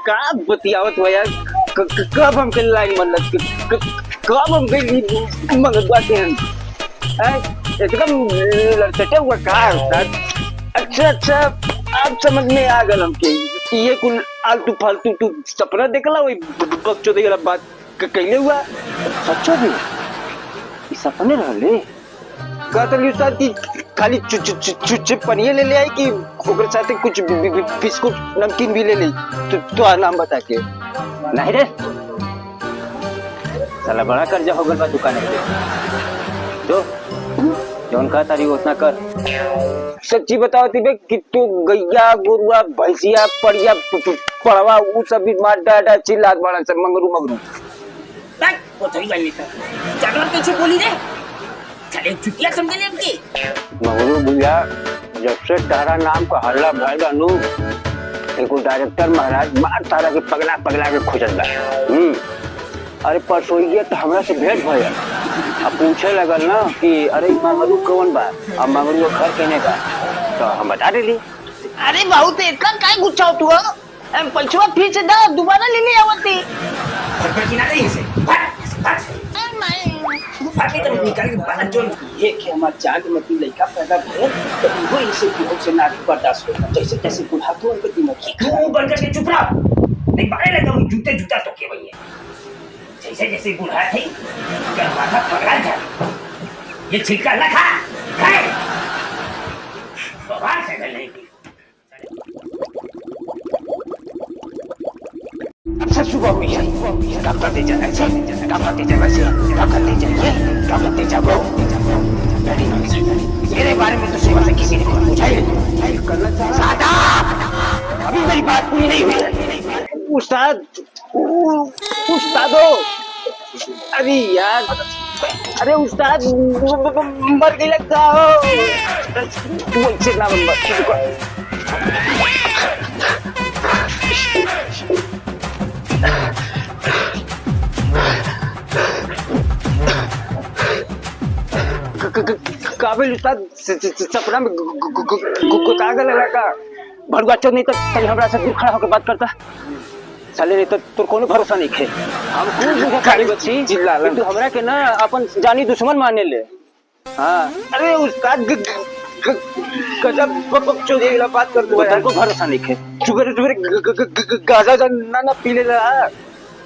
का बतियावत हो यार। कब हमके लाइन मतलब कब हमके मंगवा के एकदम लड़चटे हुआ का उस्ताद। अच्छा अब समझ में आ गल हमके ये कुल आलतू फालतू तू सपना देखला वही बच्चों देखला बात कैले हुआ सच्चो भी सपने रहले कहतली उस्ताद की खाली चुच्चे पनिये ले आई कि ओकरे साथे कुछ बिस्कुट नमकीन भी ले ली तो नाम बता के नहीं रे साला बड़ा कर्जा हो गल बा दुकान पे जो जौन कहा तारी उतना कर। सच्ची बताओ तिबे कि तू गैया गोरुआ भैंसिया पड़िया पड़वा उ सब भी मार डाटा चिल्लात बड़ा सब मंगरू तक पोथरी वाली था जागरण कैसे बोली रे चले चुटिया समझ ले हमके मंगरू भैया जब से तारा नाम का हल्ला भइल अनु एको डायरेक्टर महाराज मार तारा के पगला के खोजत बा। अरे परसोइया तो हमरा से भेंट भइल अब पूछे लगल ना कि अरे मंगरू कौन बा अब मंगरू का घर केने बा तो हम बता देली। अरे बहुत इतना काय गुस्सा हो तू पैसा फिर से दा दोबारा ले ले आवती पर किनारे ऐसे बाकी तो निकाल के बाहर जो ये कि हमार जाग में की लड़का पैदा भइल तो वो इनसे बहुत से नाटक बर्दाश्त होता जैसे कैसे बुढ़ा तो उनके दिमाग की तू बनकर के चुप रह नहीं मारे लगा वो जूता तो के भैया जैसे बुढ़ा थे क्या माथा पकड़ा जा ये छिलका ना खा खाए बाहर से गल नहीं अच्छा सुबह हुई है डॉक्टर दे जाना चाहिए डॉक्टर दे जाना चाहिए डॉक्टर दे जाइए डॉक्टर दे जाओ मेरे बारे में तो सेवा से किसी ने पूछा ही नहीं सादा अभी मेरी बात पूरी नहीं हुई उस्ताद उस्तादो अरे यार अरे उस्ताद मर गई लगता हो वैसे ना काबिल उस्ताद सपना में कागल लगा का भड़ुआ चो नहीं तो कहीं हमरा से दूर खड़ा होकर बात करता चले नहीं तो तोर कोनो भरोसा नहीं खे हम कौन खाली बच्ची जिल्ला तू हमरा के ना अपन जानी दुश्मन माने ले। हां अरे उस्ताद गजब चोरी वाला बात कर दो यार को भरोसा नहीं खे चुप गाजा ना पी ले रहा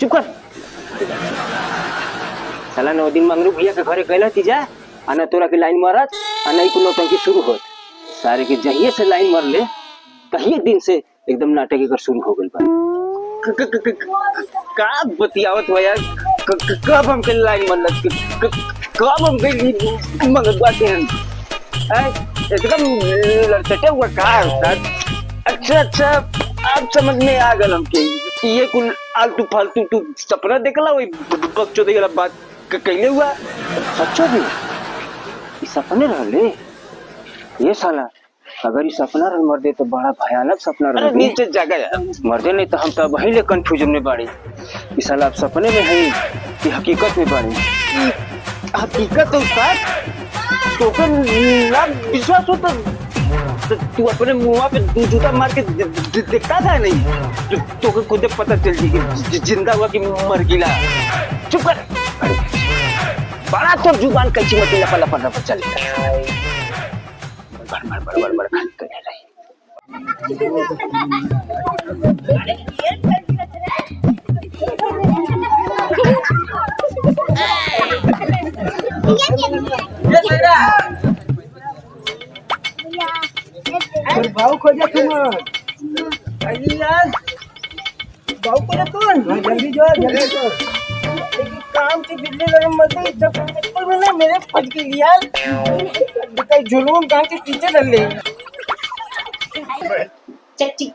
चुप कर साला 9 दिन मंगरू भैया के घरे गइला ती जा आना तोरा के लाइन मारत आ नहीं को नौटंकी शुरू होत सारे के जहिए से लाइन मार ले कहीं दिन से एकदम नाटक एकर शुरू हो गइल बा। का बतियावत हो यार कब हमके लाइन मतलब कब हमके मंगवा के एकदम लड़चटे हुआ का उस्ताद। अच्छा अब समझ में आ गल हमके ये कुल आलतू फालतू तू सपना देखला वही बच्चों देखला बात कैले हुआ सच्चो भी सपने रहले ये साला अगर ये सपना रह मर दे तो बड़ा भयानक सपना रह नीचे जागा यार मर दे नहीं तो हम तो वही ले कंफ्यूजन में बाड़ी इस साला आप सपने में है कि हकीकत में बाड़ी हकीकत तो उस्ताद तो फिर ना विश्वास हो तो तू अपने मुंह पे जूता मार के देखता था नहीं तो खुद पता चल जी कि जिंदा हुआ कि मर गिला चुप कर बड़ा तो जुबान कैसी मत लपा चलेगा बड़ खाली करने रही भाव खोजा तुम यार भाव खोजा तुम जल्दी जो काम से बिजली गरम मत जब ना मेरे फट गई यार कई जुलूम गांव के पीछे डल ले चक्ची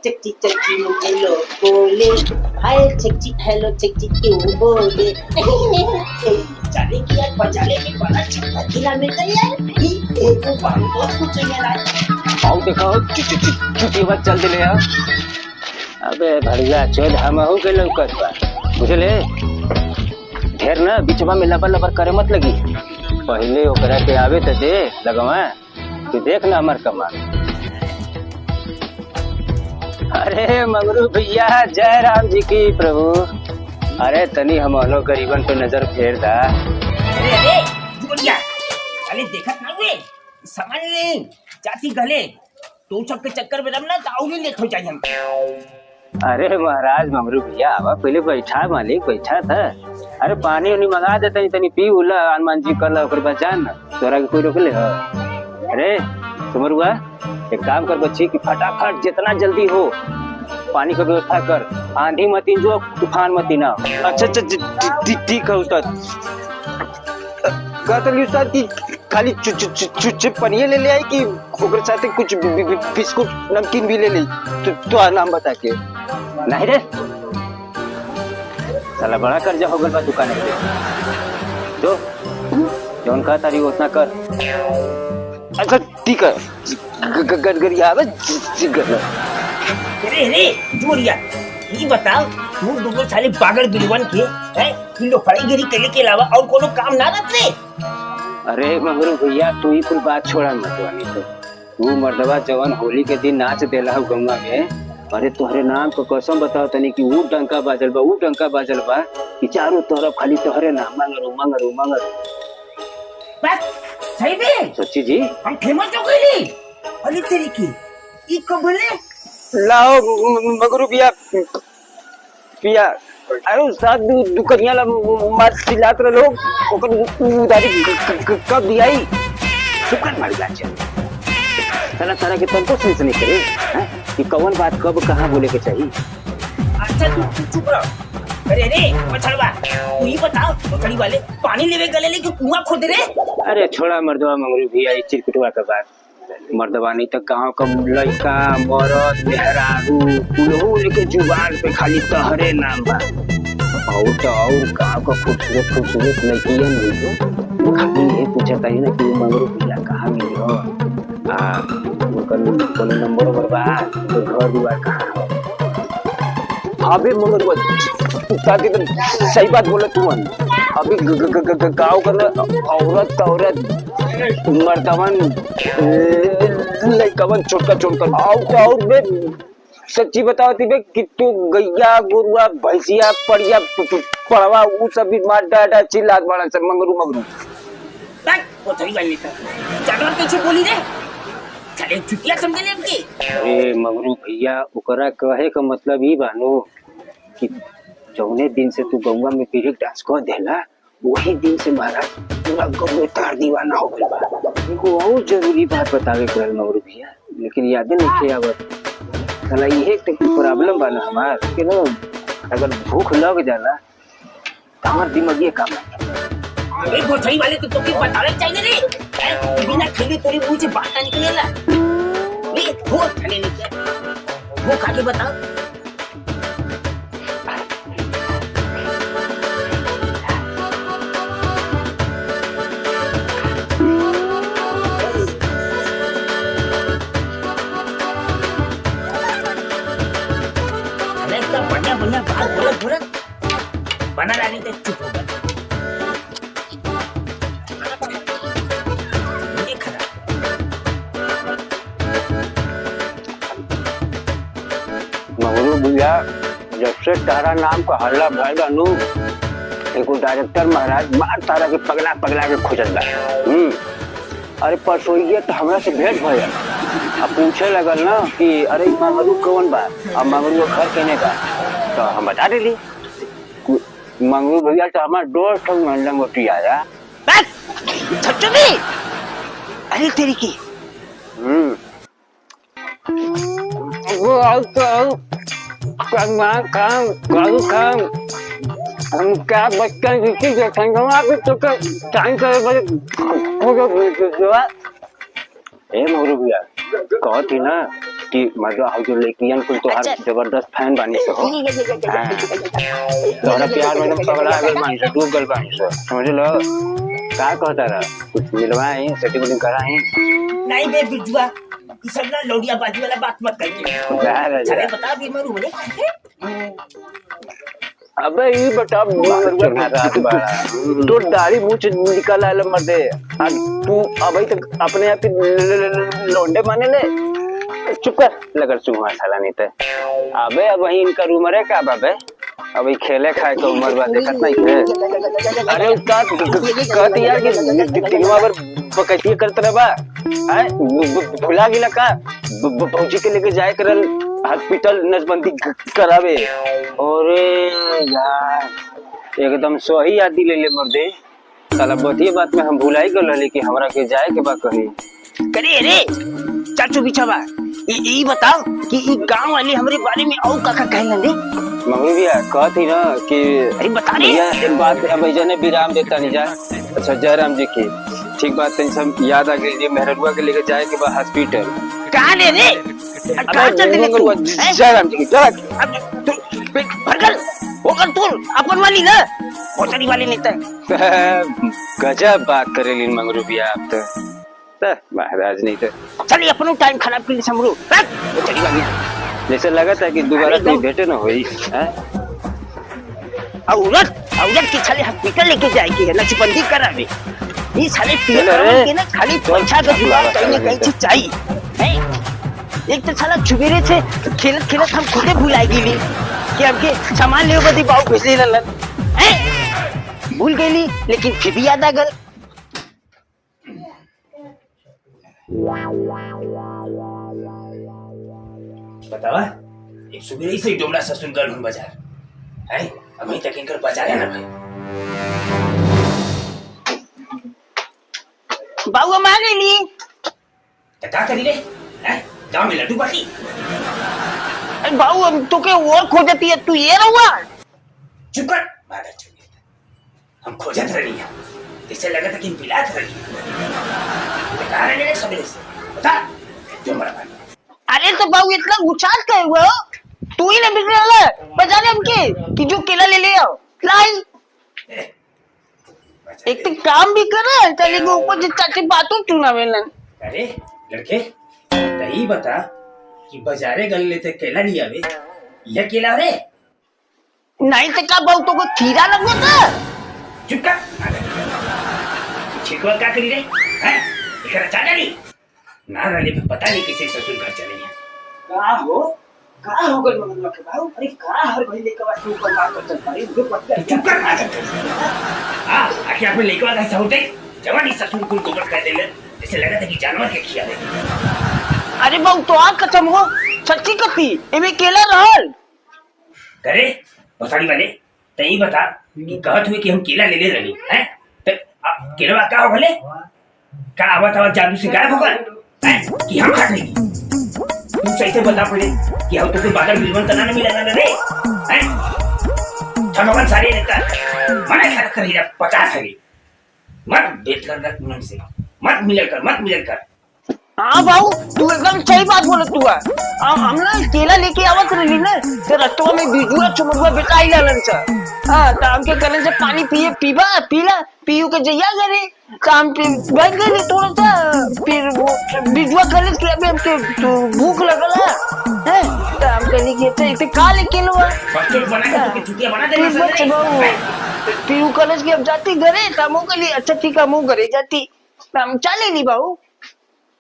हेलो बोले हाय चक्ची हेलो चक्ची क्यों बोले जाने की यार बचाने में बड़ा चिंता खिला मिलता है यार एक बहुत कुछ यार आओ देखो चुटी बात चल दे ले यार अबे भड़िया चल हम हो के लौकत बा बुझले ढेर ना बिचवा में लबर लबर करे मत लगी। पहले ओकरा के आवे तो दे लगवा तू देख ना हमार कमाल। अरे मंगरू भैया जय राम जी की प्रभु। अरे तनी हमनो गरीबन पे नजर फेर दा। अरे अरे जुड़िया अरे देखत ना हुए समझ नहीं जाती गले तो सबके चक्कर में रमना दाऊली लेट हो जाए हम। अरे महाराज मंगरू भैया आवा पहले बैठा मालिक बैठा था। अरे पानी उनी मंगा दे तनी पी उला हनुमान जी कल ओकर बाद जान तोरा के कोई रोक ले। अरे तुमरुआ एक काम कर बच्ची कि फटाफट जितना जल्दी हो पानी का व्यवस्था कर। आंधी मती जो तूफान मती ना। अच्छा ठीक है उस्ताद। कहते हैं उस्ताद की खाली चुप पनिये ले आई कि ओकर साथे कुछ बिस्कुट नमकीन भी ले ली। तो नाम बता के नहीं रे साला बड़ा कर्जा हो गल बा दुकान पे। जो जौन कहा तारी उतना कर। अच्छा ठीक है गड़गड़िया आवे अरे अरे जोड़िया ये बताओ तू दोनों साले पागल बिलवन के हैं किलो फड़ीगिरी करे के अलावा और कोनो काम ना रखते। अरे मंगरू भैया तू ही कोई बात छोड़ा मत वाली तो तू मर्दवा जवान होली के दिन नाच देला हो गंगा में। अरे तोहरे नाम को कसम बताओ तनी कि वो डंका बाजल बा कि चारों तरफ खाली तोहरे नाम मंगरू। बस सही में सच्ची जी हम फेमस हो गए। अरे तेरी की ई कब बोले लाओ मंगरू पिया अरे साथ दुकनिया ला मार चिल्लात रहे लोग ओकर उधारी कब दियाई दुकान मार गाछ साला सारा के तनको सेंस नहीं करे हैं कि कौन बात कब कहां बोले के चाहिए। अच्छा तू चुप रह। अरे अरे मछड़वा तू ही बताओ मछड़ी वाले पानी लेवे गले लेके कुआं खोद रे। अरे छोड़ा मर्दवा मंगरू भैया ये चिरकुटवा का बात। मर्दवा नहीं तो गाँव का लड़का मरद मेहरारू कुलहू लेके जुबान पे खाली तहरे नाम बा। और तो और गाँव का खूबसूरत लड़कियां नहीं तो खाली ये पूछता है ना कि मंगरू भैया कहाँ मिली हो कोनो नंबर बा तो घर दुआर कहाँ हो। अबे मंगरू ताकि तो सही बात बोले तू अभी गाँव का औरत मर्दवन लड़कवन छोटका और बे सच्ची बताओ थी बे कि तू गैया गुरुआ भैंसिया पड़िया पड़वा वो सब भी मार डाटा चिल्लात बड़ा सब मंगरू तक वो थोड़ी वाली था जानवर कैसे बोली रे चले चुटिया समझ ले हमके। अरे मंगरू भैया ओकरा कहे का मतलब ही बानो कि जौने दिन से तू गंगा में पीरिक डांस कर देला वही दिन से महाराज पूरा गाँव तार दीवाना हो गया बा। बहुत जरूरी बात बतावे पड़ल मंगरू भैया लेकिन यादें नहीं आवत साला ये एक प्रॉब्लम बा ना हमार कि ना अगर भूख लग जाला तो हमार दिमाग ये काम एक भोसड़ी वाले तो तुमके बतावे चाहिए रे बिना खेले तेरे मुंह से बात ना निकलेला। रे वो खाने नहीं क्या वो खा के बताओ। बढ़िया बात बोलत बना नहीं तो चुप हो गया। मंगरू भैया जब से तारा नाम का हल्ला भैल नु एगो डायरेक्टर महाराज बार तारा के पगला के खोजत बा। अरे परसोइए तो हमरा से भेंट भइल अब पूछे लगल ना कि अरे मंगरू कौन बा अब मंगरू घर केने बा तो हम बता देली मंगरू भैया तो हमार दोस्त लंगोटी आया। अरे तेरी की वो काम हम क्या बचपन की संगमा पे तो टाइम करे बड़े ए मंगरू भैया कहो थी ना कि मतलब हम जो लेकिन कुल तो हर जबरदस्त फैन बानी से हो तोहरा प्यार में पगला गल बानी से डूब गल बानी से समझ लो का कहता रहा कुछ मिलवाए सेटिंग कराए नहीं बे बिजुआ ये सब ना लौड़िया बाजी वाला बात मत करिए। चले बता भी मरू बोले अबे ये बता तो दाढ़ी मुंह से निकल आल मर्दे। आज तू अबे तक अपने आप ही लौंडे माने ले। चुप कर लगर चुहा साला नहीं ते। अबे अब वही इनका उम्र है क्या बाबे? अभी खेले खाए का उम्र बात देखत नहीं है। अरे उस्ताद कहत यार कि दिनवा भर बकैती करत रहे बा। आए भुला गिला का पहुंची के लेके जाए करल हॉस्पिटल नसबंदी करावे। अरे यार एकदम सही याद दिले ले मर्दे। साला बतिए बात में हम भुलाई गल रहे कि हमरा के जाए के बा कहीं। करे रे चाचू बिछवा ये बताओ कि ई गांव वाले हमरे बारे में और काका कहलन रे? मम्मी भैया कहती ना कि अरे बता रे एक बात अब जने विराम देता नहीं जा। अच्छा जयराम जी की ठीक बात है सब याद आ गई। ये मेहरुआ के लेके जाए के बाद हॉस्पिटल कहां ले रे? कहां चल रहे तू? जयराम जी की अब तू भरगल वो कर तू अपन वाली ना मोटरी वाली नहीं था। गजब बात करे लीन मंगरू भैया आप तो महाराज नहीं तो चल अपनो टाइम खराब कर ले समरू वो चली वाली जैसे लगा था कि दोबारा कोई भेटे ना होई। औरत के साले हॉस्पिटल लेके जाएगी है नचबंदी करावे। ये साले पीले के ना खाली पैसा का जुगाड़ कहीं ना कहीं से चाहिए। एक तो साला चुबेरे से खेलत खेलत हम खुदे भुलाई गेली कि हमके सामान ले बदी बाऊ भेजे रहलन हैं भूल गईली लेकिन फिर भी याद आ गल। बतावा एक सुबह से डोमरा ससुर गल हूं बाजार है अभी तक इनकर बाजार है ना भाई। बाबू मान ली तो क्या करी रे हैं गांव में लड्डू बाटी। अरे बाबू हम तो के और खोजती है तू ये रहुआ चुप कर मादर चुप। हम खोजत रही है जैसे लगा था कि पिलात रही है कहां रहने सबरे से बता जो मरा पानी। अरे तो बाबू इतना गुचात कहे हुए हो तू ही ना बिगड़े वाला बजा दे हमके कि जो केला ले ले आओ लाई। एक तो काम भी कर रहा है चले के ऊपर चाची बातों क्यों ना वेलन। अरे लड़के तही बता कि बाजारे गल लेते केला नहीं आवे यह केला रे नहीं तो का बाबू तो को खीरा लगो था। चुप कर छिकवा क्या करी रे हैं इकरा चाचा नहीं ना रले में पता नहीं किसे ससुर घर चले हैं। कहाँ हो गए मंगलवा के बाबू? अरे कहाँ हर भाई लेकर बात ऊपर काम कर चलता है उनको पता चुप कर आ सकते हां आखिर आपने लेकर कैसा होते जवानी ससुर को गोबर कर देले जैसे लगा था कि जानवर के खिया दे। अरे बाबू तो आप कसम हो सच्ची कथी एमे केला रहल करे बसाड़ी वाले तई बता कि कहत हुए कि हम केला ले ले रही हैं तो केला का हो भले का आवत आवाज जादू से गायब हो गए कि हम खा लेंगे। तू कैसे बता पड़े कि हम तो बादल बिलवन तना नहीं मिला रे हैं भगवान सारे रहता मना खा कर ही 50 है मत बेच कर रख मन से मत मिलर कर। हाँ बाबू तू एकदम सही बात बोले तू हम ना केला लेके आवत रही ना तो रस्तवा में बिजुआ चुमरुआ बेटा आई लालन सा हां तो हमके कहने से पानी पिए पीला पीयू के जइया करे तो हम बैठ गए थोड़ा सा फिर वो बिजुआ कहले कि अबे हमके तो भूख लगल है तो हम कहली कि इते खा ले केलो बच्चे बना के चुटिया बना दे फिर वो कहले कि अब जाती घरे तो हम कहली अच्छा ठीक है हम घरे जाती तो हम चले नहीं बाबू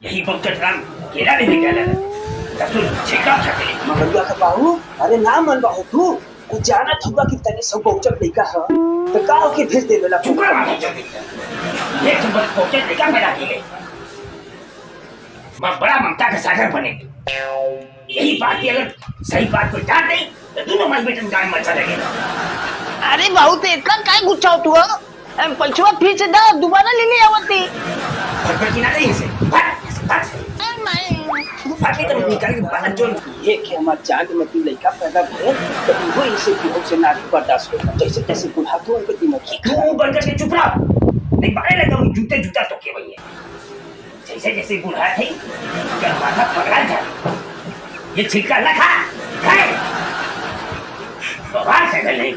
यही बक्कट राम केला नहीं निकाला ससुर छेका छकले मंगलवा का बाबू। अरे ना मन बाहु तू कुछ जाना थोड़ा कि तने सब पहुंचल लइका है तो का के भेज दे देला चुकरा ये सब पहुंचल लइका मेरा के मैं बड़ा ममता का सागर बनेगी। यही बात अगर सही बात को जान दे तो दोनों माई बेटन गाय मचा लगेगा। अरे बाबू तो इतना काय गुस्सा तू पैसा फिर से दा दोबारा ले ले आवती फटफट की ना नहीं से बाकी तो निकाल के बाहर जो ये कि हमार चांद में तीन लड़का पैदा भए तो वो इसे बिहार से ना बर्दाश्त होता जैसे तैसे बुढ़ा तो उनके दिमाग की खराब बनकर के चुप रहो नहीं बाहर लगा जूता तो के भैया जैसे जैसे बुढ़ा थे क्या माथा पकड़ा जा ये छिलका ना खा खाए बाहर से गल नहीं